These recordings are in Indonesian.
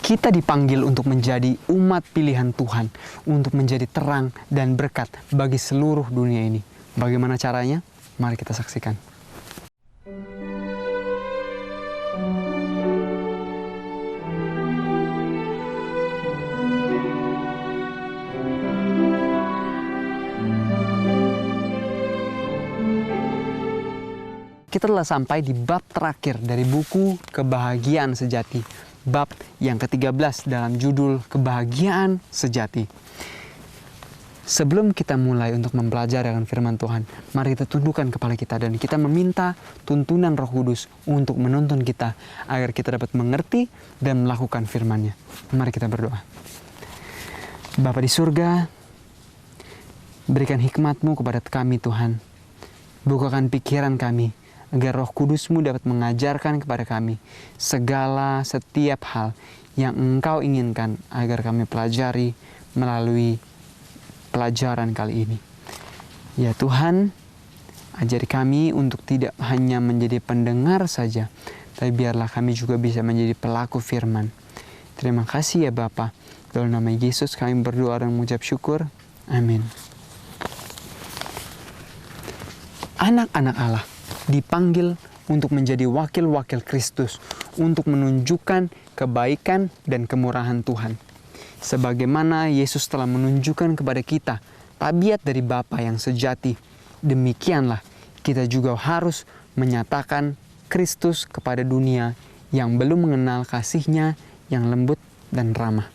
Kita dipanggil untuk menjadi umat pilihan Tuhan, untuk menjadi terang dan berkat bagi seluruh dunia ini. Bagaimana caranya? Mari kita saksikan. Kita telah sampai di bab terakhir dari buku Kebahagiaan Sejati. Bab yang ke-13 dalam judul Kebahagiaan Sejati. Sebelum kita mulai untuk mempelajari akan firman Tuhan, mari kita tundukkan kepala kita dan kita meminta tuntunan Roh Kudus untuk menuntun kita agar kita dapat mengerti dan melakukan firman-Nya. Mari kita berdoa. Bapa di surga, berikan hikmat-Mu kepada kami Tuhan. Bukakan pikiran kami, agar Roh Kudus-Mu dapat mengajarkan kepada kami setiap hal yang Engkau inginkan agar kami pelajari melalui pelajaran kali ini. Ya Tuhan, ajari kami untuk tidak hanya menjadi pendengar saja, tapi biarlah kami juga bisa menjadi pelaku firman. Terima kasih ya Bapa. Dalam nama Yesus kami berdoa dan mengucap syukur. Amin. Anak-anak Allah dipanggil untuk menjadi wakil-wakil Kristus, untuk menunjukkan kebaikan dan kemurahan Tuhan. Sebagaimana Yesus telah menunjukkan kepada kita tabiat dari Bapa yang sejati, demikianlah kita juga harus menyatakan Kristus kepada dunia yang belum mengenal kasih-Nya yang lembut dan ramah.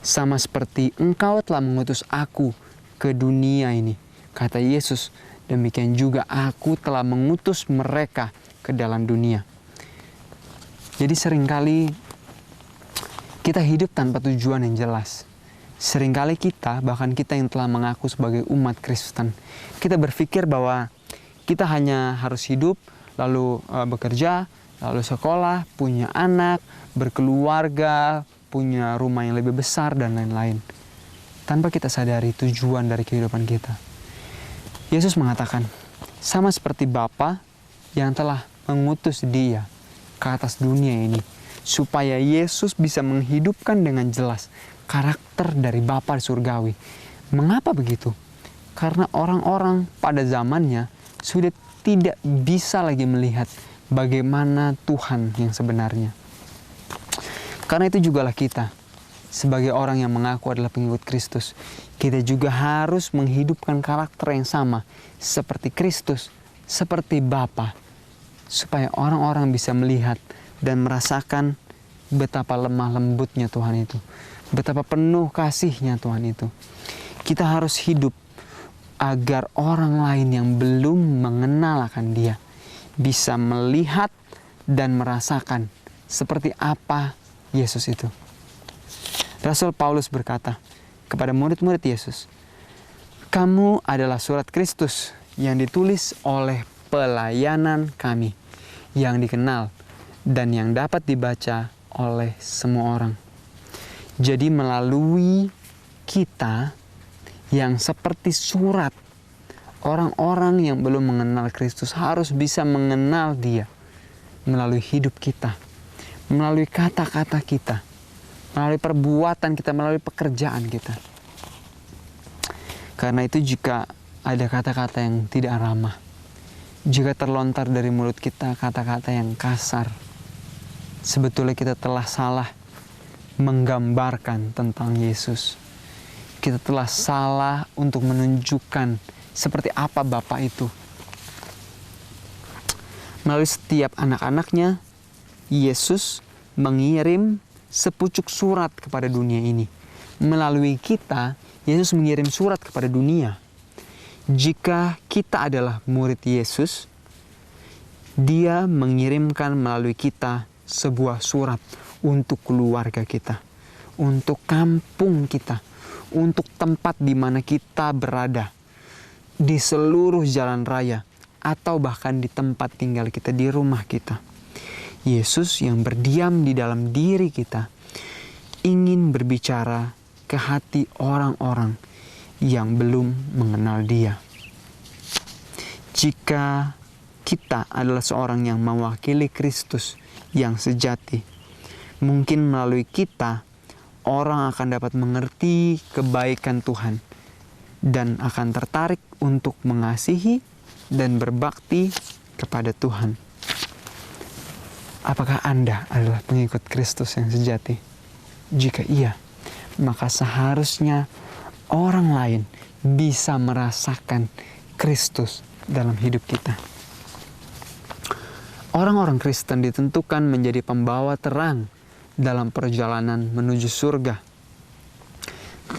Sama seperti Engkau telah mengutus aku ke dunia ini, kata Yesus, demikian juga aku telah mengutus mereka ke dalam dunia. Jadi seringkali kita hidup tanpa tujuan yang jelas. Seringkali kita, bahkan kita yang telah mengaku sebagai umat Kristen, kita berpikir bahwa kita hanya harus hidup, lalu bekerja, lalu sekolah, punya anak, berkeluarga, punya rumah yang lebih besar, dan lain-lain. Tanpa kita sadari tujuan dari kehidupan kita. Yesus mengatakan, sama seperti Bapa yang telah mengutus Dia ke atas dunia ini, supaya Yesus bisa menghidupkan dengan jelas karakter dari Bapa surgawi. Mengapa begitu? Karena orang-orang pada zamannya sudah tidak bisa lagi melihat bagaimana Tuhan yang sebenarnya. Karena itu jugalah kita, sebagai orang yang mengaku adalah pengikut Kristus, kita juga harus menghidupkan karakter yang sama seperti Kristus, seperti Bapa, supaya orang-orang bisa melihat dan merasakan betapa lemah lembutnya Tuhan itu, betapa penuh kasih-Nya Tuhan itu. Kita harus hidup agar orang lain yang belum mengenal akan Dia bisa melihat dan merasakan seperti apa Yesus itu. Rasul Paulus berkata kepada murid-murid Yesus, "Kamu adalah surat Kristus yang ditulis oleh pelayanan kami, yang dikenal dan yang dapat dibaca oleh semua orang." Jadi melalui kita yang seperti surat, orang-orang yang belum mengenal Kristus harus bisa mengenal Dia melalui hidup kita, melalui kata-kata kita, melalui perbuatan kita, melalui pekerjaan kita. Karena itu jika ada kata-kata yang tidak ramah, jika terlontar dari mulut kita kata-kata yang kasar, sebetulnya kita telah salah menggambarkan tentang Yesus. Kita telah salah untuk menunjukkan seperti apa Bapa itu. Melalui setiap anak-anaknya, Yesus mengirim sepucuk surat kepada dunia ini. Melalui kita, Yesus mengirim surat kepada dunia. Jika kita adalah murid Yesus, Dia mengirimkan melalui kita sebuah surat untuk keluarga kita, untuk kampung kita, untuk tempat di mana kita berada, di seluruh jalan raya, atau bahkan di tempat tinggal kita, di rumah kita. Yesus yang berdiam di dalam diri kita ingin berbicara ke hati orang-orang yang belum mengenal Dia. Jika kita adalah seorang yang mewakili Kristus yang sejati, Mungkin melalui kita, orang akan dapat mengerti kebaikan Tuhan dan akan tertarik untuk mengasihi dan berbakti kepada Tuhan. Apakah Anda adalah pengikut Kristus yang sejati? Jika iya, maka seharusnya orang lain bisa merasakan Kristus dalam hidup kita. Orang-orang Kristen ditentukan menjadi pembawa terang dalam perjalanan menuju surga.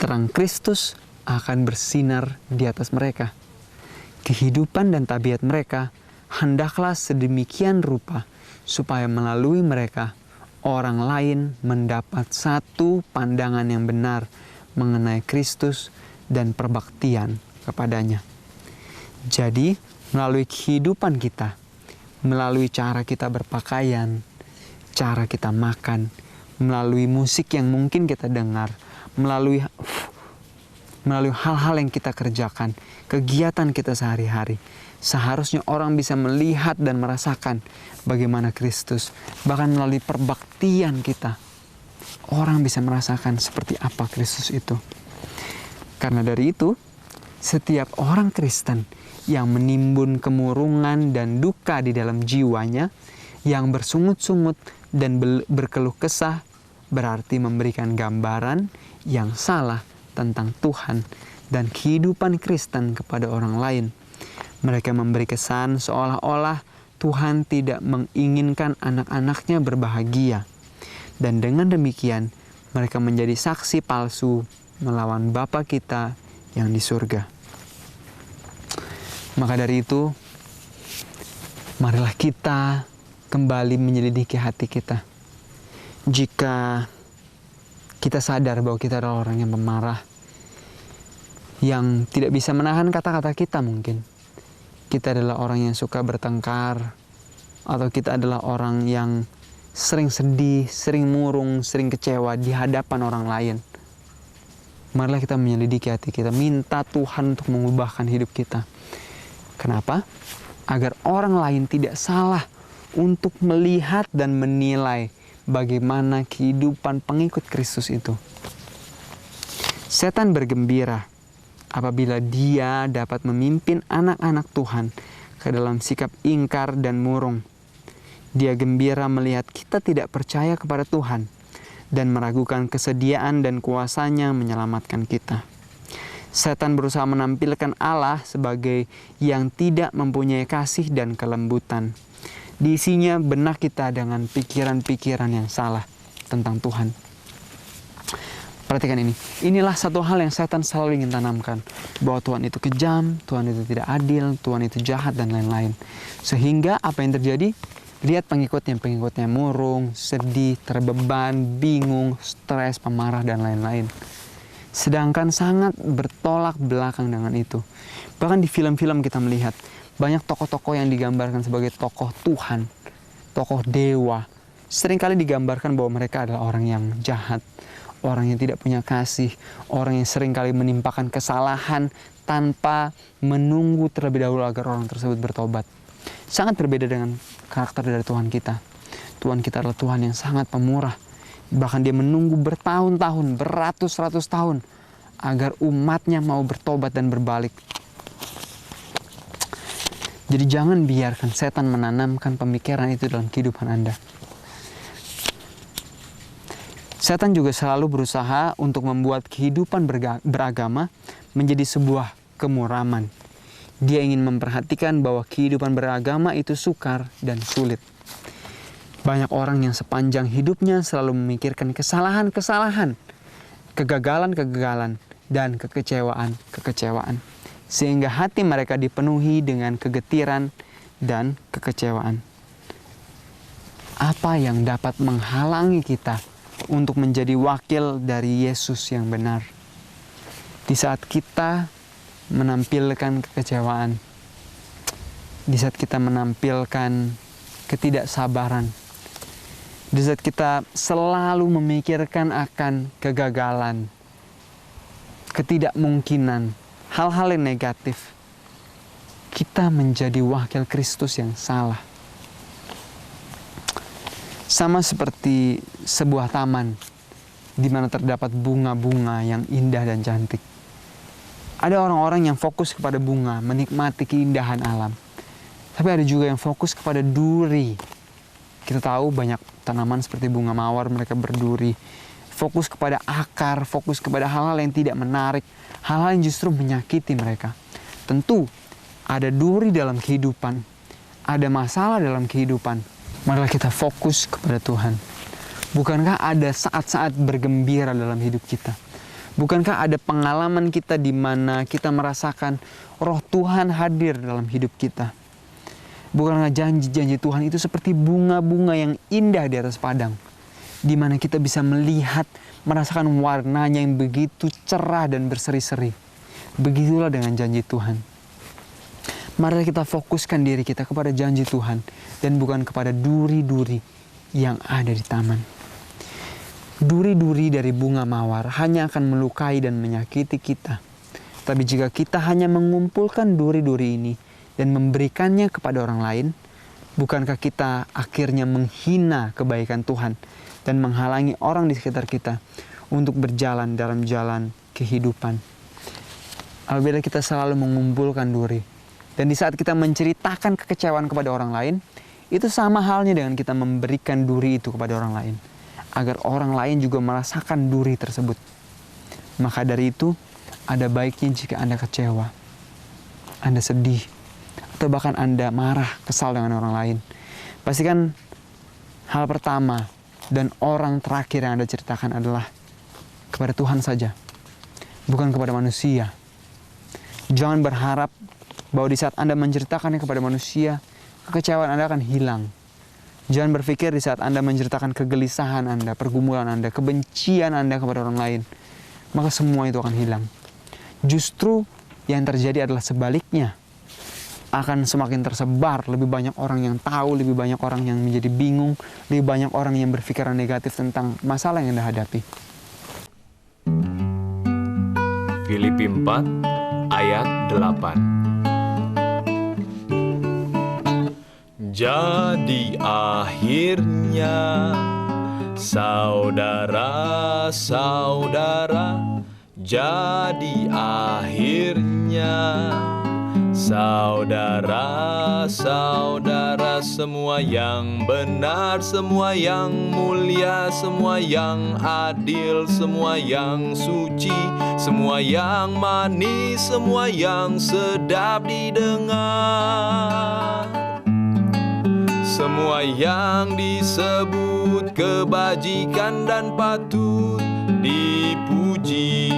Terang Kristus akan bersinar di atas mereka. Kehidupan dan tabiat mereka hendaklah sedemikian rupa supaya melalui mereka orang lain mendapat satu pandangan yang benar mengenai Kristus dan perbaktian kepadanya. Jadi, melalui kehidupan kita, melalui cara kita berpakaian, cara kita makan, melalui musik yang mungkin kita dengar, melalui hal-hal yang kita kerjakan, kegiatan kita sehari-hari, seharusnya orang bisa melihat dan merasakan bagaimana Kristus. Bahkan melalui perbaktian kita, orang bisa merasakan seperti apa Kristus itu. Karena dari itu, setiap orang Kristen yang menimbun kemurungan dan duka di dalam jiwanya, yang bersungut-sungut dan berkeluh kesah, berarti memberikan gambaran yang salah tentang Tuhan dan kehidupan Kristen kepada orang lain. Mereka memberi kesan seolah-olah Tuhan tidak menginginkan anak-anaknya berbahagia. Dan dengan demikian, mereka menjadi saksi palsu melawan Bapa kita yang di surga. Maka dari itu, marilah kita kembali menyelidiki hati kita. Jika kita sadar bahwa kita adalah orang yang pemarah, yang tidak bisa menahan kata-kata kita mungkin. Kita adalah orang yang suka bertengkar, atau kita adalah orang yang sering sedih, sering murung, sering kecewa di hadapan orang lain. Marilah kita menyelidiki hati kita, minta Tuhan untuk mengubahkan hidup kita. Kenapa? Agar orang lain tidak salah untuk melihat dan menilai bagaimana kehidupan pengikut Kristus itu. Setan bergembira apabila dia dapat memimpin anak-anak Tuhan ke dalam sikap ingkar dan murung. Dia gembira melihat kita tidak percaya kepada Tuhan dan meragukan kesediaan dan kuasanya menyelamatkan kita. Setan berusaha menampilkan Allah sebagai yang tidak mempunyai kasih dan kelembutan. Diisinya benak kita dengan pikiran-pikiran yang salah tentang Tuhan. Perhatikan ini. Inilah satu hal yang setan selalu ingin tanamkan. Bahwa Tuhan itu kejam, Tuhan itu tidak adil, Tuhan itu jahat, dan lain-lain. Sehingga apa yang terjadi? Lihat pengikutnya murung, sedih, terbeban, bingung, stres, pemarah, dan lain-lain. Sedangkan sangat bertolak belakang dengan itu. Bahkan di film-film kita melihat banyak tokoh-tokoh yang digambarkan sebagai tokoh Tuhan, tokoh dewa. Seringkali digambarkan bahwa mereka adalah orang yang jahat, orang yang tidak punya kasih, orang yang seringkali menimpakan kesalahan tanpa menunggu terlebih dahulu agar orang tersebut bertobat. Sangat berbeda dengan karakter dari Tuhan kita. Tuhan kita adalah Tuhan yang sangat pemurah. Bahkan dia menunggu bertahun-tahun, beratus-ratus tahun agar umatnya mau bertobat dan berbalik. Jadi jangan biarkan setan menanamkan pemikiran itu dalam kehidupan Anda. Setan juga selalu berusaha untuk membuat kehidupan beragama menjadi sebuah kemuraman. Dia ingin memperhatikan bahwa kehidupan beragama itu sukar dan sulit. Banyak orang yang sepanjang hidupnya selalu memikirkan kesalahan-kesalahan, kegagalan-kegagalan, dan kekecewaan-kekecewaan. Sehingga hati mereka dipenuhi dengan kegetiran dan kekecewaan. Apa yang dapat menghalangi kita untuk menjadi wakil dari Yesus yang benar? Di saat kita menampilkan kekecewaan, di saat kita menampilkan ketidaksabaran, di saat kita selalu memikirkan akan kegagalan, ketidakmungkinan, hal-hal yang negatif, kita menjadi wakil Kristus yang salah. Sama seperti sebuah taman di mana terdapat bunga-bunga yang indah dan cantik. Ada orang-orang yang fokus kepada bunga, menikmati keindahan alam. Tapi ada juga yang fokus kepada duri. Kita tahu banyak tanaman seperti bunga mawar, mereka berduri. Fokus kepada akar, fokus kepada hal-hal yang tidak menarik, hal-hal yang justru menyakiti mereka. Tentu ada duri dalam kehidupan, ada masalah dalam kehidupan. Marilah kita fokus kepada Tuhan. Bukankah ada saat-saat bergembira dalam hidup kita? Bukankah ada pengalaman kita di mana kita merasakan roh Tuhan hadir dalam hidup kita? Bukankah janji-janji Tuhan itu seperti bunga-bunga yang indah di atas padang, di mana kita bisa melihat, merasakan warnanya yang begitu cerah dan berseri-seri. Begitulah dengan janji Tuhan. Mari kita fokuskan diri kita kepada janji Tuhan dan bukan kepada duri-duri yang ada di taman. Duri-duri dari bunga mawar hanya akan melukai dan menyakiti kita. Tapi jika kita hanya mengumpulkan duri-duri ini dan memberikannya kepada orang lain, bukankah kita akhirnya menghina kebaikan Tuhan dan menghalangi orang di sekitar kita untuk berjalan dalam jalan kehidupan? Apabila kita selalu mengumpulkan duri, dan di saat kita menceritakan kekecewaan kepada orang lain, itu sama halnya dengan kita memberikan duri itu kepada orang lain, agar orang lain juga merasakan duri tersebut. Maka dari itu, ada baiknya jika Anda kecewa, Anda sedih, atau bahkan Anda marah, kesal dengan orang lain. Pastikan hal pertama dan orang terakhir yang Anda ceritakan adalah kepada Tuhan saja, bukan kepada manusia. Jangan berharap bahwa di saat Anda menceritakannya kepada manusia, kekecewaan Anda akan hilang. Jangan berpikir di saat Anda menceritakan kegelisahan Anda, pergumulan Anda, kebencian Anda kepada orang lain, maka semua itu akan hilang. Justru yang terjadi adalah sebaliknya. Akan semakin tersebar, lebih banyak orang yang tahu, lebih banyak orang yang menjadi bingung, lebih banyak orang yang berpikiran negatif tentang masalah yang Anda hadapi. Filipi 4 ayat 8. Jadi akhirnya saudara-saudara, jadi akhirnya saudara-saudara, semua yang benar, semua yang mulia, semua yang adil, semua yang suci, semua yang manis, semua yang sedap didengar, semua yang disebut kebajikan dan patut dipuji,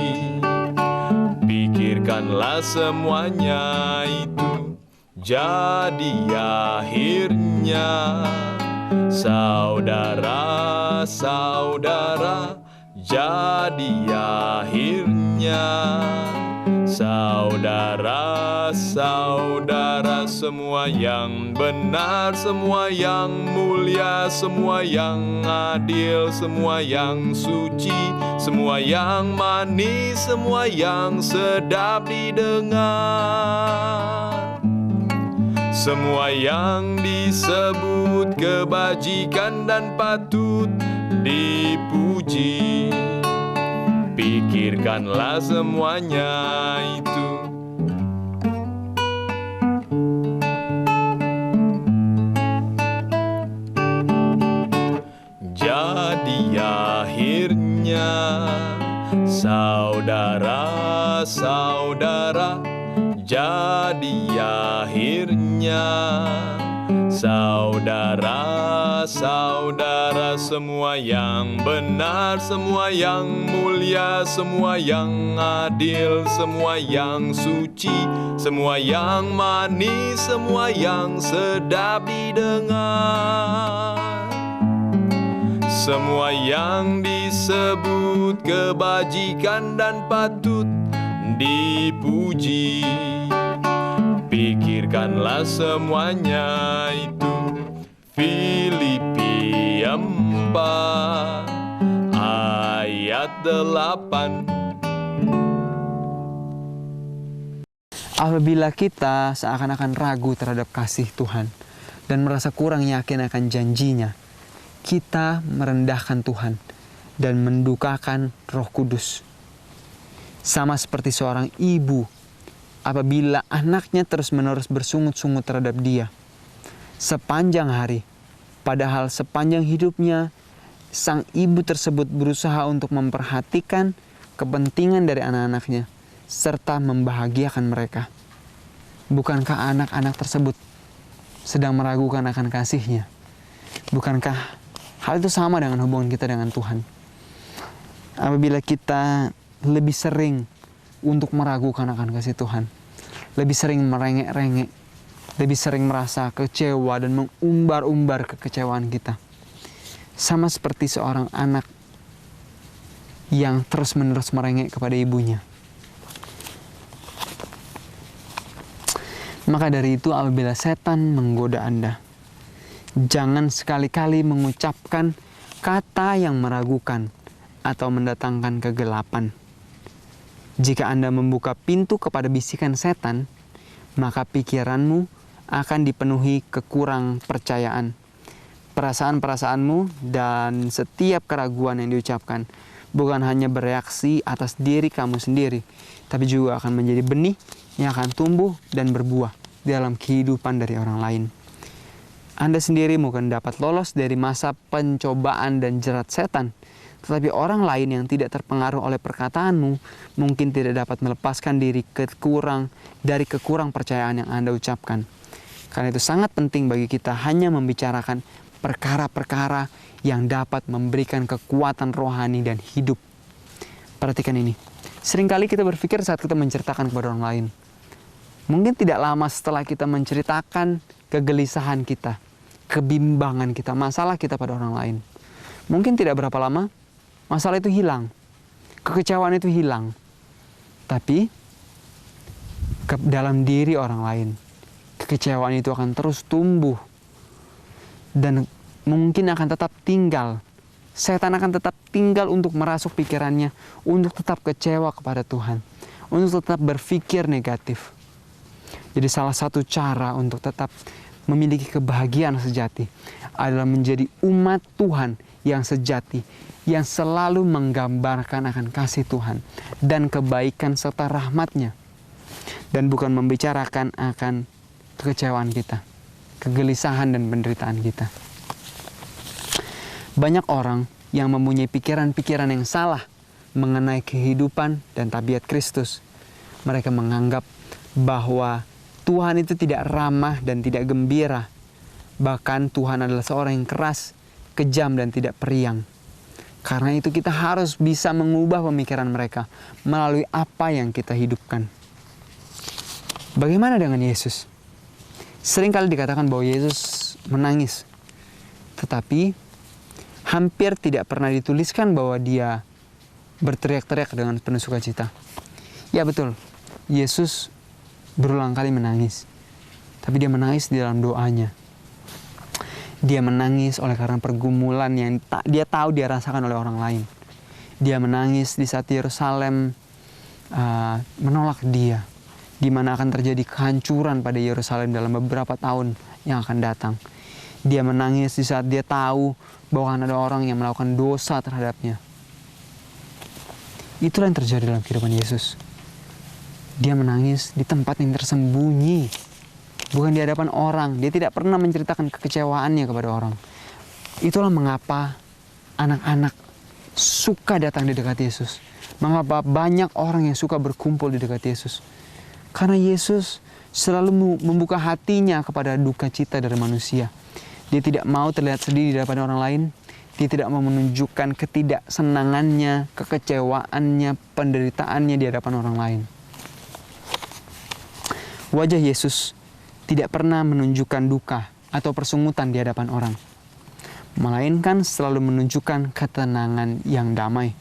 pikirkanlah semuanya itu. Jadi akhirnya saudara-saudara, jadi akhirnya saudara-saudara, semua yang benar, semua yang mulia, semua yang adil, semua yang suci, semua yang manis, semua yang sedap didengar, semua yang disebut kebajikan dan patut dipuji, pikirkanlah semuanya itu. Jadi akhirnya saudara-saudara, jadi akhirnya saudara-saudara, semua yang benar, semua yang mulia, semua yang adil, semua yang suci, semua yang manis, semua yang sedap didengar, semua yang disebut kebajikan dan patut dipuji, pikirkanlah semuanya itu. Filipi 4 ayat 8. Apabila kita seakan-akan ragu terhadap kasih Tuhan dan merasa kurang yakin akan janjinya, kita merendahkan Tuhan dan mendukakan Roh Kudus. Sama seperti seorang ibu apabila anaknya terus-menerus bersungut-sungut terhadap dia sepanjang hari, padahal sepanjang hidupnya sang ibu tersebut berusaha untuk memperhatikan kepentingan dari anak-anaknya serta membahagiakan mereka. Bukankah anak-anak tersebut sedang meragukan akan kasih-Nya? Bukankah hal itu sama dengan hubungan kita dengan Tuhan? Apabila kita lebih sering untuk meragukan akan kasih Tuhan, lebih sering merengek-rengek, lebih sering merasa kecewa dan mengumbar-umbar kekecewaan kita. Sama seperti seorang anak yang terus-menerus merengek kepada ibunya. Maka dari itu apabila setan menggoda Anda, jangan sekali-kali mengucapkan kata yang meragukan atau mendatangkan kegelapan. Jika Anda membuka pintu kepada bisikan setan, maka pikiranmu akan dipenuhi kekurang percayaan. Perasaan-perasaanmu dan setiap keraguan yang diucapkan bukan hanya bereaksi atas diri kamu sendiri, tapi juga akan menjadi benih yang akan tumbuh dan berbuah dalam kehidupan dari orang lain. Anda sendiri mungkin dapat lolos dari masa pencobaan dan jerat setan, tetapi orang lain yang tidak terpengaruh oleh perkataanmu mungkin tidak dapat melepaskan diri dari kekurang percayaan yang Anda ucapkan. Karena itu sangat penting bagi kita hanya membicarakan perkara-perkara yang dapat memberikan kekuatan rohani dan hidup. Perhatikan ini. Seringkali kita berpikir saat kita menceritakan kepada orang lain. Mungkin tidak lama setelah kita menceritakan kegelisahan kita, kebimbangan kita, masalah kita pada orang lain. Mungkin tidak berapa lama, masalah itu hilang. Kekecewaan itu hilang. Tapi, dalam diri orang lain, kekecewaan itu akan terus tumbuh. Dan mungkin akan tetap tinggal. Setan akan tetap tinggal untuk merasuk pikirannya, untuk tetap kecewa kepada Tuhan, untuk tetap berpikir negatif. Jadi salah satu cara untuk tetap memiliki kebahagiaan sejati adalah menjadi umat Tuhan yang sejati, yang selalu menggambarkan akan kasih Tuhan dan kebaikan serta rahmat-Nya. Dan bukan membicarakan akan kekecewaan kita, kegelisahan dan penderitaan kita. Banyak orang yang mempunyai pikiran-pikiran yang salah mengenai kehidupan dan tabiat Kristus. Mereka menganggap bahwa Tuhan itu tidak ramah dan tidak gembira. Bahkan Tuhan adalah seorang yang keras, kejam dan tidak periang. Karena itu kita harus bisa mengubah pemikiran mereka melalui apa yang kita hidupkan. Bagaimana dengan Yesus? Seringkali dikatakan bahwa Yesus menangis. Tetapi hampir tidak pernah dituliskan bahwa dia berteriak-teriak dengan penuh sukacita. Ya betul, Yesus berulang kali menangis. Tapi dia menangis di dalam doanya. Dia menangis oleh karena pergumulan yang dia tahu dia rasakan oleh orang lain. Dia menangis di saat Yerusalem menolak dia, di mana akan terjadi kehancuran pada Yerusalem dalam beberapa tahun yang akan datang. Dia menangis di saat dia tahu bahwa ada orang yang melakukan dosa terhadapnya. Itulah yang terjadi dalam kehidupan Yesus. Dia menangis di tempat yang tersembunyi, bukan di hadapan orang. Dia tidak pernah menceritakan kekecewaannya kepada orang. Itulah mengapa anak-anak suka datang di dekat Yesus. Mengapa banyak orang yang suka berkumpul di dekat Yesus. Karena Yesus selalu membuka hatinya kepada duka cita dari manusia. Dia tidak mau terlihat sedih di hadapan orang lain. Dia tidak mau menunjukkan ketidaksenangannya, kekecewaannya, penderitaannya di hadapan orang lain. Wajah Yesus tidak pernah menunjukkan duka atau persungutan di hadapan orang, melainkan selalu menunjukkan ketenangan yang damai.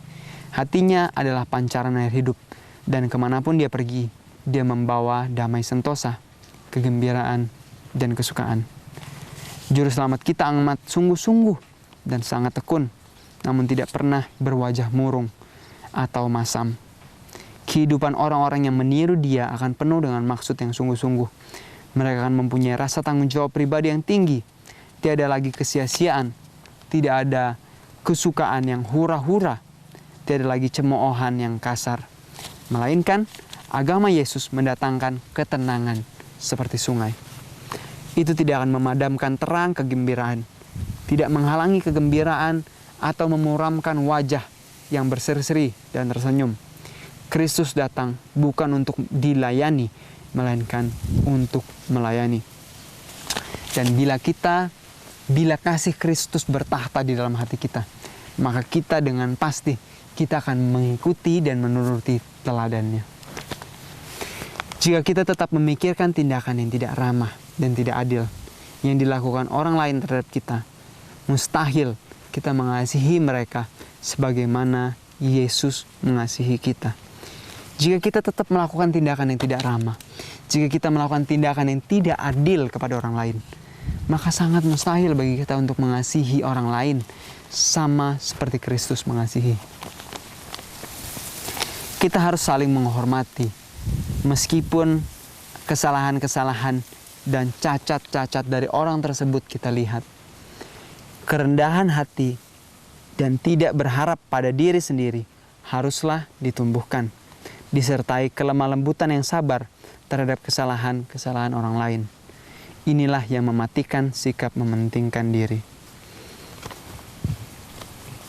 Hatinya adalah pancaran air hidup, dan kemanapun dia pergi, dia membawa damai sentosa, kegembiraan, dan kesukaan. Juru selamat kita amat sungguh-sungguh dan sangat tekun, namun tidak pernah berwajah murung atau masam. Kehidupan orang-orang yang meniru dia akan penuh dengan maksud yang sungguh-sungguh. Mereka akan mempunyai rasa tanggung jawab pribadi yang tinggi. Tiada lagi kesia-siaan, tidak ada kesukaan yang hura-hura, tidak ada lagi cemoohan yang kasar. Melainkan agama Yesus mendatangkan ketenangan seperti sungai. Itu tidak akan memadamkan terang kegembiraan, tidak menghalangi kegembiraan atau memuramkan wajah yang berseri-seri dan tersenyum. Kristus datang bukan untuk dilayani, melainkan untuk melayani. Dan bila kasih Kristus bertahta di dalam hati kita, maka kita dengan pasti kita akan mengikuti dan menuruti teladannya. Jika kita tetap memikirkan tindakan yang tidak ramah dan tidak adil yang dilakukan orang lain terhadap kita, mustahil kita mengasihi mereka sebagaimana Yesus mengasihi kita. Jika kita tetap melakukan tindakan yang tidak ramah, jika kita melakukan tindakan yang tidak adil kepada orang lain, maka sangat mustahil bagi kita untuk mengasihi orang lain sama seperti Kristus mengasihi. Kita harus saling menghormati, meskipun kesalahan-kesalahan dan cacat-cacat dari orang tersebut kita lihat. Kerendahan hati dan tidak berharap pada diri sendiri haruslah ditumbuhkan, disertai kelemah lembutan yang sabar terhadap kesalahan-kesalahan orang lain. Inilah yang mematikan sikap mementingkan diri.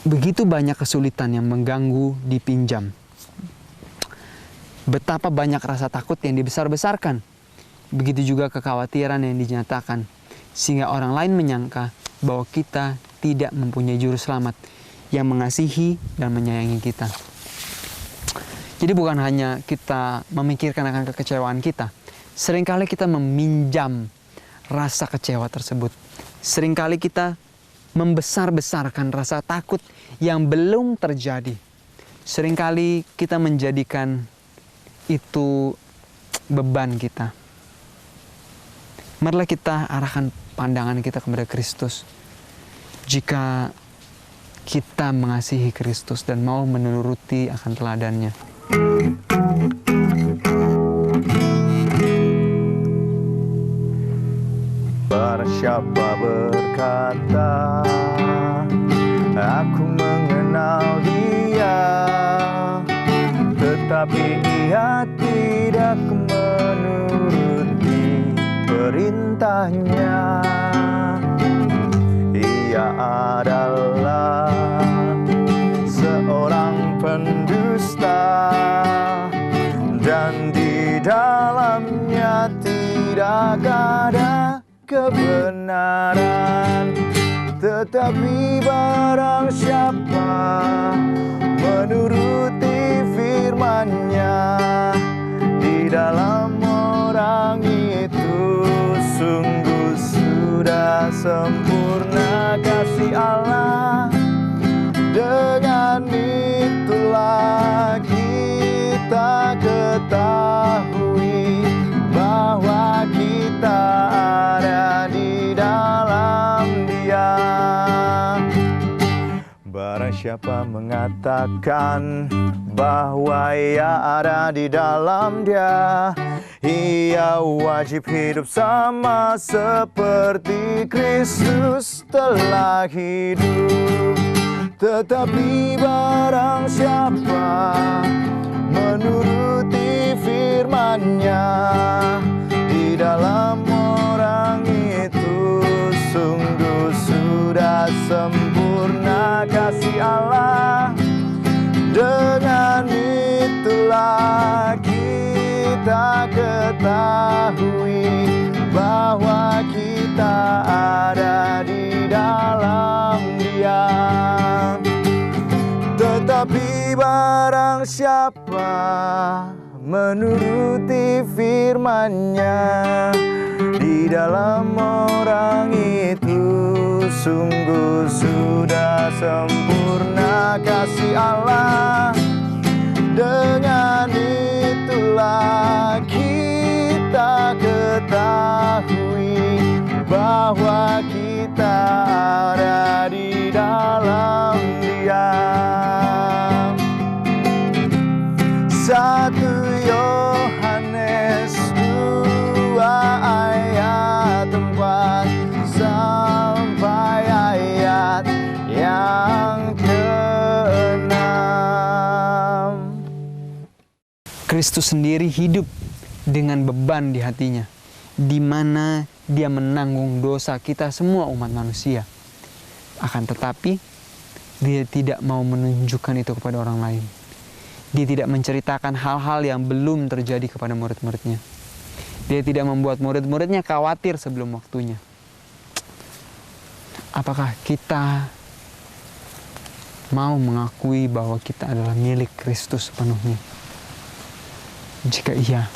Begitu banyak kesulitan yang mengganggu dipinjam. Betapa banyak rasa takut yang dibesar-besarkan. Begitu juga kekhawatiran yang dinyatakan, sehingga orang lain menyangka bahwa kita tidak mempunyai juru selamat yang mengasihi dan menyayangi kita. Jadi bukan hanya kita memikirkan akan kekecewaan kita, seringkali kita meminjam rasa kecewa tersebut. Seringkali kita membesar-besarkan rasa takut yang belum terjadi. Seringkali kita menjadikan itu beban kita. Marilah kita arahkan pandangan kita kepada Kristus. Jika kita mengasihi Kristus dan mau menuruti akan teladannya. Barang siapa berkata, aku mengenal dia, tetapi ia tidak menuruti perintahnya, ia adalah seorang pendusta, dan di dalamnya tidak ada kebenaran. Tetapi barang siapa menuruti firman-Nya, di dalam orang itu sungguh sudah sempurna kasih Allah. Dengan itulah kita ketahui bahwa kita ada di dalam Dia. Barang siapa mengatakan bahwa ia ada di dalam Dia, ia wajib hidup sama seperti Kristus telah hidup. Tetapi barang siapa menuruti firman-Nya, di dalam orang itu sungguh sudah sempurna kasih Allah. Dengan itulah kita ketahui bahwa kita ada di dalam Dia. Tetapi barang siapa menuruti firman-Nya, di dalam orang itu sungguh sudah sempurna kasih Allah. Dengan itulah kita ketahui bahwa kita ada di dalam Dia. 1 Yohanes 2 ayat 4 sampai ayat Kristus sendiri hidup dengan beban di hatinya, di mana dia menanggung dosa kita semua umat manusia. Akan tetapi, dia tidak mau menunjukkan itu kepada orang lain. Dia tidak menceritakan hal-hal yang belum terjadi kepada murid-muridnya. Dia tidak membuat murid-muridnya khawatir sebelum waktunya. Apakah kita mau mengakui bahwa kita adalah milik Kristus sepenuhnya? Jika iya,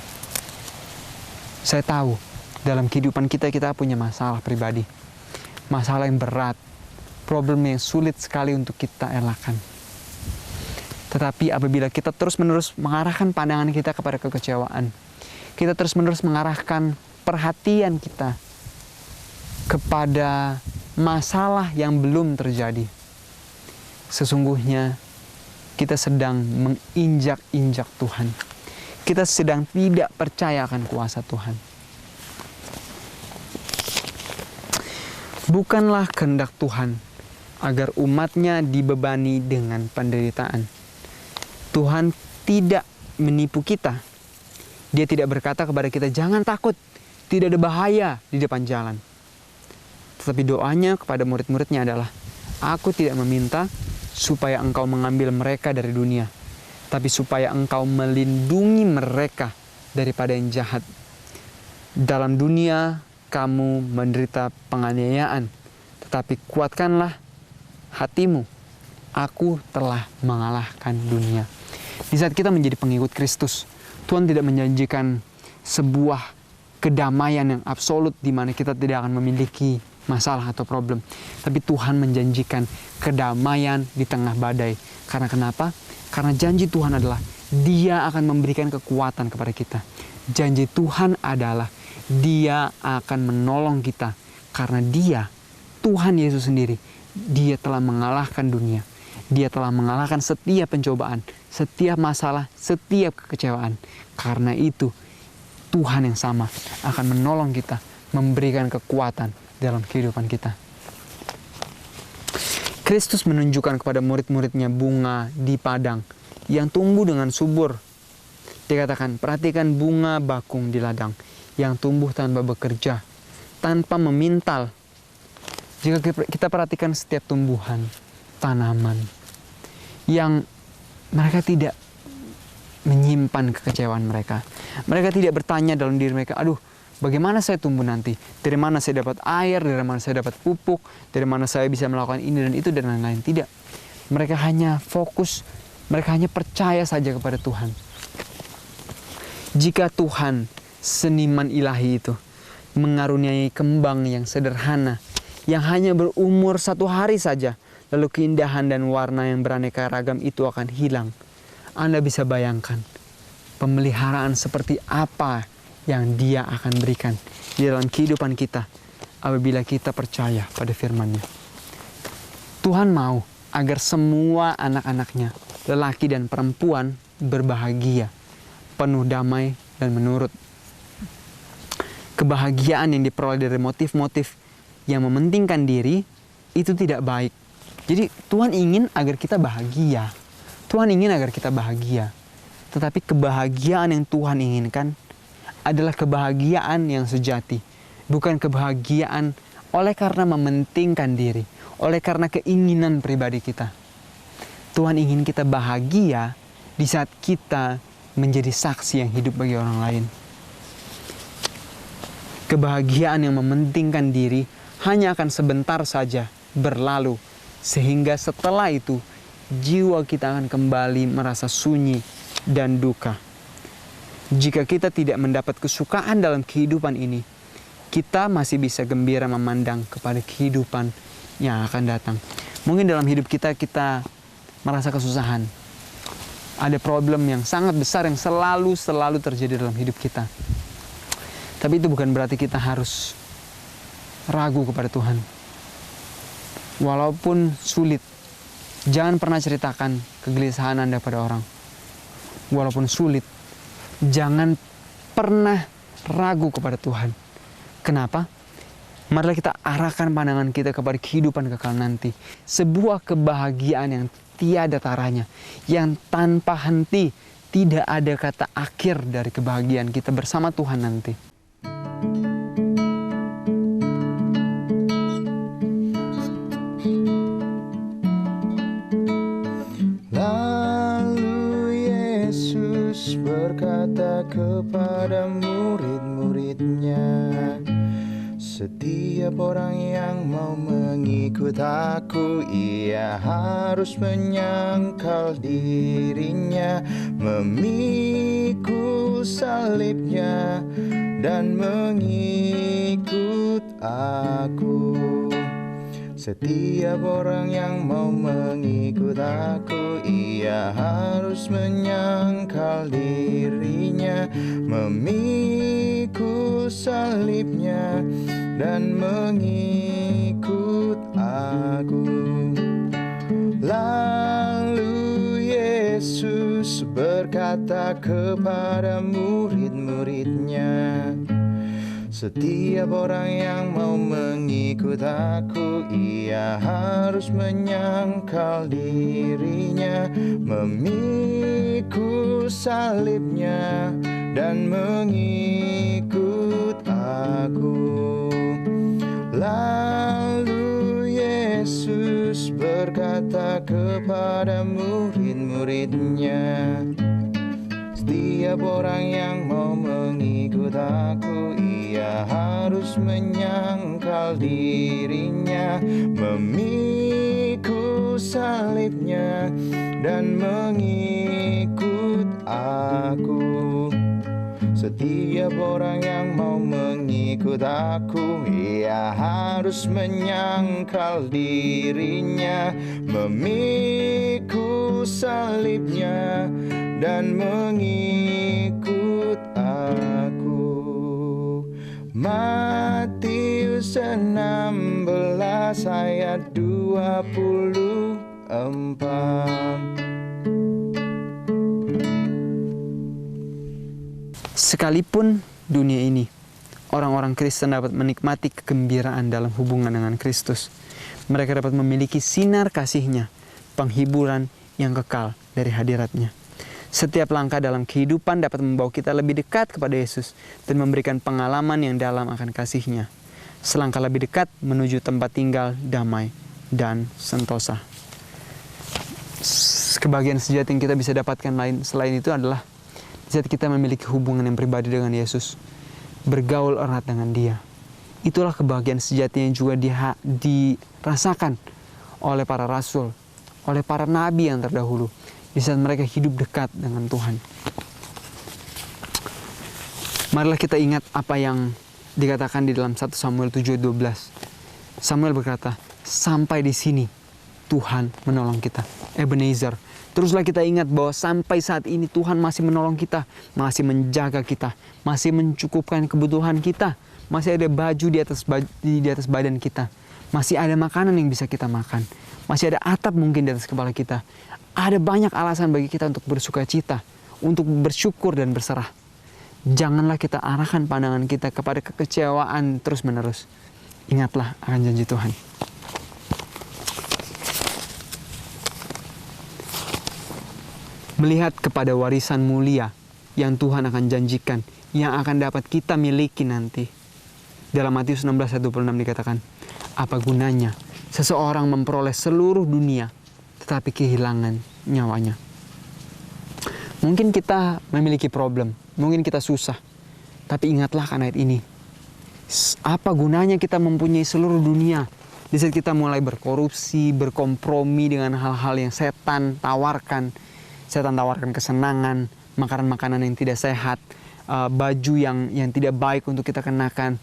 saya tahu dalam kehidupan kita punya masalah pribadi. Masalah yang berat, problem yang sulit sekali untuk kita elakkan. Tetapi apabila kita terus-menerus mengarahkan pandangan kita kepada kekecewaan, kita terus-menerus mengarahkan perhatian kita kepada masalah yang belum terjadi, sesungguhnya kita sedang menginjak-injak Tuhan. Kita sedang tidak percaya akan kuasa Tuhan. Bukanlah kehendak Tuhan agar umatnya dibebani dengan penderitaan. Tuhan tidak menipu kita. Dia tidak berkata kepada kita, jangan takut, tidak ada bahaya di depan jalan. Tetapi doanya kepada murid-muridnya adalah, aku tidak meminta supaya engkau mengambil mereka dari dunia, tapi supaya engkau melindungi mereka daripada yang jahat. Dalam dunia kamu menderita penganiayaan, tetapi kuatkanlah hatimu, aku telah mengalahkan dunia. Di saat kita menjadi pengikut Kristus, Tuhan tidak menjanjikan sebuah kedamaian yang absolut di mana kita tidak akan memiliki masalah atau problem. Tapi Tuhan menjanjikan kedamaian di tengah badai. Karena kenapa? Karena janji Tuhan adalah Dia akan memberikan kekuatan kepada kita. Janji Tuhan adalah Dia akan menolong kita. Karena Dia, Tuhan Yesus sendiri, Dia telah mengalahkan dunia. Dia telah mengalahkan setiap pencobaan, setiap masalah, setiap kekecewaan. Karena itu, Tuhan yang sama akan menolong kita, memberikan kekuatan dalam kehidupan kita. Kristus menunjukkan kepada murid-muridnya bunga di padang yang tumbuh dengan subur. Dikatakan, perhatikan bunga bakung di ladang yang tumbuh tanpa bekerja, tanpa memintal. Jika kita perhatikan setiap tumbuhan, tanaman, yang mereka tidak menyimpan kekecewaan mereka. Mereka tidak bertanya dalam diri mereka, aduh, bagaimana saya tumbuh nanti? Dari mana saya dapat air? Dari mana saya dapat pupuk? Dari mana saya bisa melakukan ini dan itu dan lain-lain? Tidak. Mereka hanya fokus, mereka hanya percaya saja kepada Tuhan. Jika Tuhan, seniman ilahi itu, mengaruniai kembang yang sederhana, yang hanya berumur 1 hari saja, lalu keindahan dan warna yang beraneka ragam itu akan hilang. Anda bisa bayangkan pemeliharaan seperti apa yang Dia akan berikan di dalam kehidupan kita apabila kita percaya pada firman-Nya. Tuhan mau agar semua anak-anaknya, lelaki dan perempuan, berbahagia, penuh damai dan menurut. Kebahagiaan yang diperoleh dari motif-motif yang mementingkan diri itu tidak baik. Jadi Tuhan ingin agar kita bahagia. Tuhan ingin agar kita bahagia. Tetapi kebahagiaan yang Tuhan inginkan adalah kebahagiaan yang sejati. Bukan kebahagiaan oleh karena mementingkan diri, oleh karena keinginan pribadi kita. Tuhan ingin kita bahagia di saat kita menjadi saksi yang hidup bagi orang lain. Kebahagiaan yang mementingkan diri hanya akan sebentar saja berlalu, sehingga setelah itu jiwa kita akan kembali merasa sunyi dan duka. Jika kita tidak mendapat kesukaan dalam kehidupan ini, kita masih bisa gembira memandang kepada kehidupan yang akan datang. Mungkin dalam hidup kita merasa kesusahan. Ada problem yang sangat besar yang selalu terjadi dalam hidup kita. Tapi itu bukan berarti kita harus ragu kepada Tuhan. Walaupun sulit, jangan pernah ceritakan kegelisahan Anda pada orang. Walaupun sulit, jangan pernah ragu kepada Tuhan. Kenapa? Marilah kita arahkan pandangan kita kepada kehidupan kekal nanti. Sebuah kebahagiaan yang tiada taranya, yang tanpa henti, tidak ada kata akhir dari kebahagiaan kita bersama Tuhan nanti. Lalu Yesus berkata kepada murid-muridnya, setiap orang yang mau mengikut aku, ia harus menyangkal dirinya, memikul salibnya, dan mengikut aku. Setiap orang yang mau mengikut aku, ia harus menyangkal dirinya, memikul salibnya, dan mengikut aku. Lalu Yesus berkata kepada murid-muridnya, setiap orang yang mau mengikut aku, ia harus menyangkal dirinya, memikul salibnya, dan mengikut aku. Lalu Yesus berkata kepada murid-muridnya, setiap orang yang mau mengikut aku, ia harus menyangkal dirinya, memikul salibnya, dan mengikut aku. Setiap orang yang mau mengikut aku, ia harus menyangkal dirinya, memikul salibnya, dan mengikut aku. Matius 16 ayat 24. Sekalipun dunia ini, orang-orang Kristen dapat menikmati kegembiraan dalam hubungan dengan Kristus, mereka dapat memiliki sinar kasih-Nya, penghiburan yang kekal dari hadirat-Nya. Setiap langkah dalam kehidupan dapat membawa kita lebih dekat kepada Yesus dan memberikan pengalaman yang dalam akan kasih-Nya. Selangkah lebih dekat menuju tempat tinggal damai dan sentosa. Kebahagiaan sejati yang kita bisa dapatkan selain itu adalah saat kita memiliki hubungan yang pribadi dengan Yesus, bergaul erat dengan Dia. Itulah kebahagiaan sejati yang juga dirasakan oleh para rasul, oleh para nabi yang terdahulu, di saat mereka hidup dekat dengan Tuhan. Marilah kita ingat apa yang dikatakan di dalam 1 Samuel 7:12. Samuel berkata, sampai di sini Tuhan menolong kita. Ebenezer. Teruslah kita ingat bahwa sampai saat ini Tuhan masih menolong kita, masih menjaga kita, masih mencukupkan kebutuhan kita, masih ada baju di atas badan kita, masih ada makanan yang bisa kita makan, masih ada atap mungkin di atas kepala kita. Ada banyak alasan bagi kita untuk bersuka cita, untuk bersyukur dan berserah. Janganlah kita arahkan pandangan kita kepada kekecewaan terus-menerus. Ingatlah akan janji Tuhan. Melihat kepada warisan mulia yang Tuhan akan janjikan, yang akan dapat kita miliki nanti. Dalam Matius 16:26 dikatakan, apa gunanya seseorang memperoleh seluruh dunia tetapi kehilangan nyawanya. Mungkin kita memiliki problem, mungkin kita susah, tapi ingatlah akan ayat ini. Apa gunanya kita mempunyai seluruh dunia di saat kita mulai berkorupsi, berkompromi dengan hal-hal yang setan tawarkan. Setan tawarkan kesenangan, makanan-makanan yang tidak sehat, baju yang tidak baik untuk kita kenakan.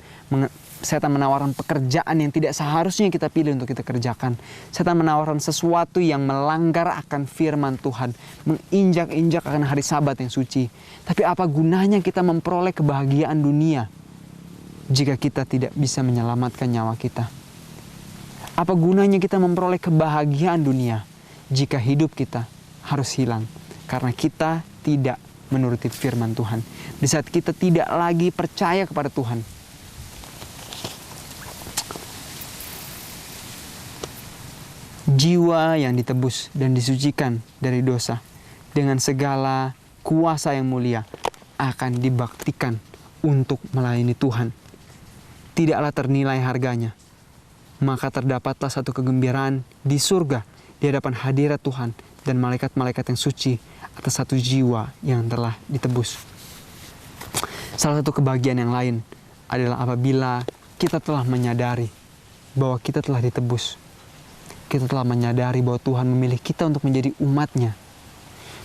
Setan menawarkan pekerjaan yang tidak seharusnya kita pilih untuk kita kerjakan. Setan menawarkan sesuatu yang melanggar akan firman Tuhan, menginjak-injak akan hari Sabat yang suci. Tapi apa gunanya kita memperoleh kebahagiaan dunia jika kita tidak bisa menyelamatkan nyawa kita? Apa gunanya kita memperoleh kebahagiaan dunia jika hidup kita harus hilang karena kita tidak menuruti firman Tuhan. Di saat kita tidak lagi percaya kepada Tuhan. Jiwa yang ditebus dan disucikan dari dosa dengan segala kuasa yang mulia akan dibaktikan untuk melayani Tuhan. Tidaklah ternilai harganya. Maka terdapatlah satu kegembiraan di surga di hadapan hadirat Tuhan dan malaikat-malaikat yang suci atas satu jiwa yang telah ditebus. Salah satu kebahagiaan yang lain adalah apabila kita telah menyadari bahwa kita telah ditebus. Kita telah menyadari bahwa Tuhan memilih kita untuk menjadi umat-Nya.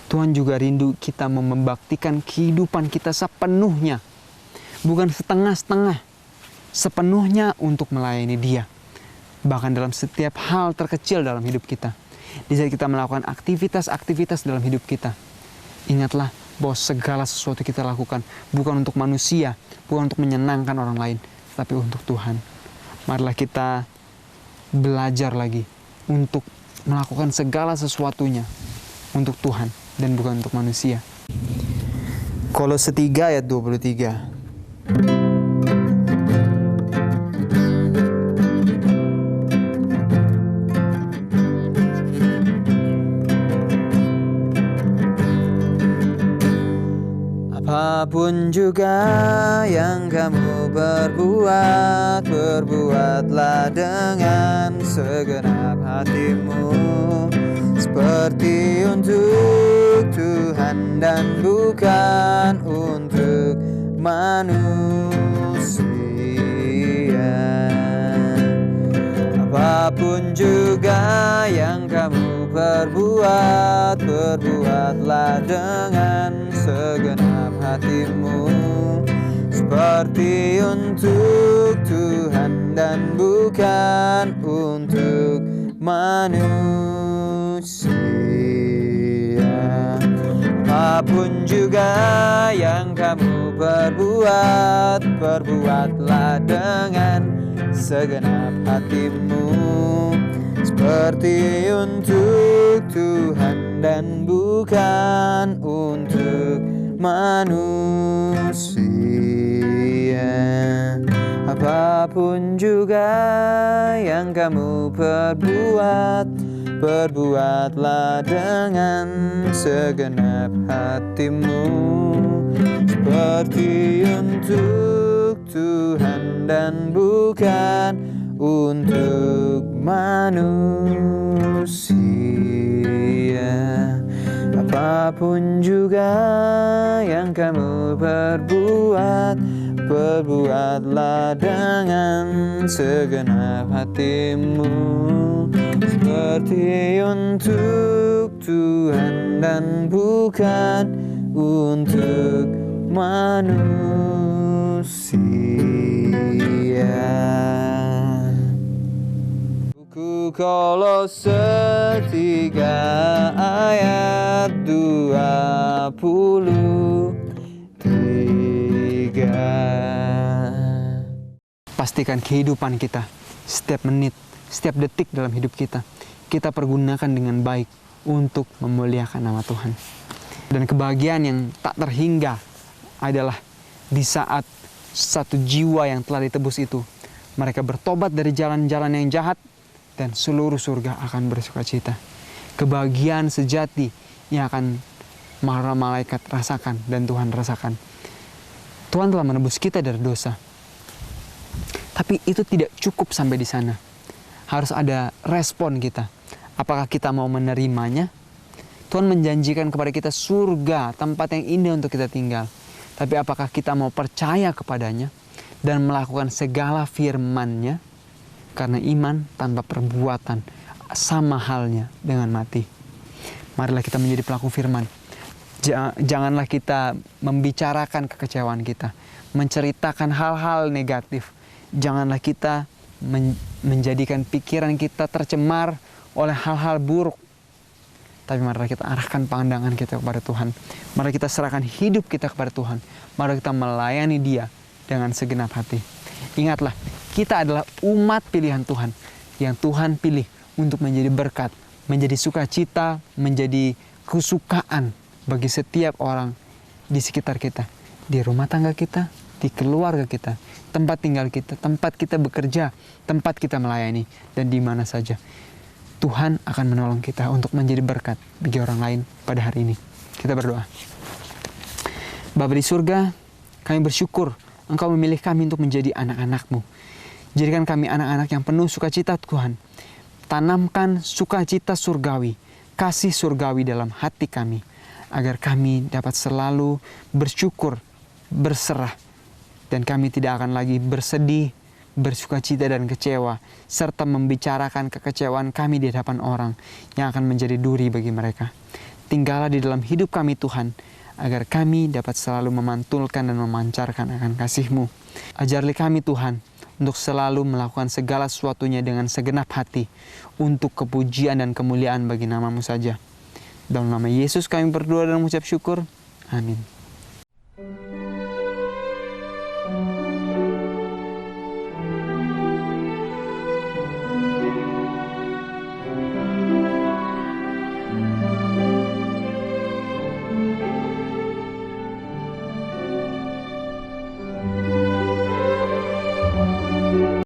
Tuhan juga rindu kita membaktikan kehidupan kita sepenuhnya. Bukan setengah-setengah. Sepenuhnya untuk melayani Dia. Bahkan dalam setiap hal terkecil dalam hidup kita. Di saat kita melakukan aktivitas-aktivitas dalam hidup kita. Ingatlah bahwa segala sesuatu kita lakukan bukan untuk manusia, bukan untuk menyenangkan orang lain, tapi untuk Tuhan. Marilah kita belajar lagi untuk melakukan segala sesuatunya untuk Tuhan dan bukan untuk manusia. Kolose 3 ayat 23. Apapun juga yang kamu perbuat, perbuatlah dengan segenap hatimu, seperti untuk Tuhan dan bukan untuk manusia. Apapun juga yang kamu perbuat, perbuatlah dengan segenap hatimu, seperti untuk Tuhan dan bukan untuk manusia. Apapun juga yang kamu perbuat, perbuatlah dengan segenap hatimu, seperti untuk Tuhan dan bukan untuk manusia. Apapun juga yang kamu perbuat, perbuatlah dengan segenap hatimu, seperti untuk Tuhan dan bukan untuk manusia. Apapun juga yang kamu perbuat, perbuatlah dengan segenap hatimu, seperti untuk Tuhan dan bukan untuk manusia. Buku Kolose 3 ayat 23. Pastikan kehidupan kita, setiap menit, setiap detik dalam hidup kita, kita pergunakan dengan baik untuk memuliakan nama Tuhan. Dan kebahagiaan yang tak terhingga adalah di saat satu jiwa yang telah ditebus itu, mereka bertobat dari jalan-jalan yang jahat, dan seluruh surga akan bersukacita. Kebahagiaan sejati yang akan para malaikat rasakan dan Tuhan rasakan. Tuhan telah menebus kita dari dosa. Tapi itu tidak cukup sampai di sana. Harus ada respon kita. Apakah kita mau menerimanya? Tuhan menjanjikan kepada kita surga, tempat yang indah untuk kita tinggal. Tapi apakah kita mau percaya kepadanya dan melakukan segala firman-Nya? Karena iman tanpa perbuatan sama halnya dengan mati. Marilah kita menjadi pelaku firman. Janganlah kita membicarakan kekecewaan kita, menceritakan hal-hal negatif. Janganlah kita menjadikan pikiran kita tercemar oleh hal-hal buruk. Tapi marilah kita arahkan pandangan kita kepada Tuhan. Mari kita serahkan hidup kita kepada Tuhan. Mari kita melayani Dia dengan segenap hati. Ingatlah, kita adalah umat pilihan Tuhan yang Tuhan pilih untuk menjadi berkat, menjadi sukacita, menjadi kesukaan bagi setiap orang di sekitar kita, di rumah tangga kita, di keluarga kita, tempat tinggal kita, tempat kita bekerja, tempat kita melayani, dan di mana saja. Tuhan akan menolong kita untuk menjadi berkat bagi orang lain pada hari ini. Kita berdoa. Bapa di surga, kami bersyukur Engkau memilih kami untuk menjadi anak-anak-Mu. Jadikan kami anak-anak yang penuh sukacita Tuhan. Tanamkan sukacita surgawi, kasih surgawi dalam hati kami, agar kami dapat selalu bersyukur, berserah, dan kami tidak akan lagi bersedih, bersukacita dan kecewa, serta membicarakan kekecewaan kami di hadapan orang yang akan menjadi duri bagi mereka. Tinggallah di dalam hidup kami Tuhan, agar kami dapat selalu memantulkan dan memancarkan akan kasih-Mu. Ajarlah kami Tuhan, untuk selalu melakukan segala sesuatunya dengan segenap hati, untuk kepujian dan kemuliaan bagi nama-Mu saja. Dalam nama Yesus kami berdoa dan mengucap syukur. Amin.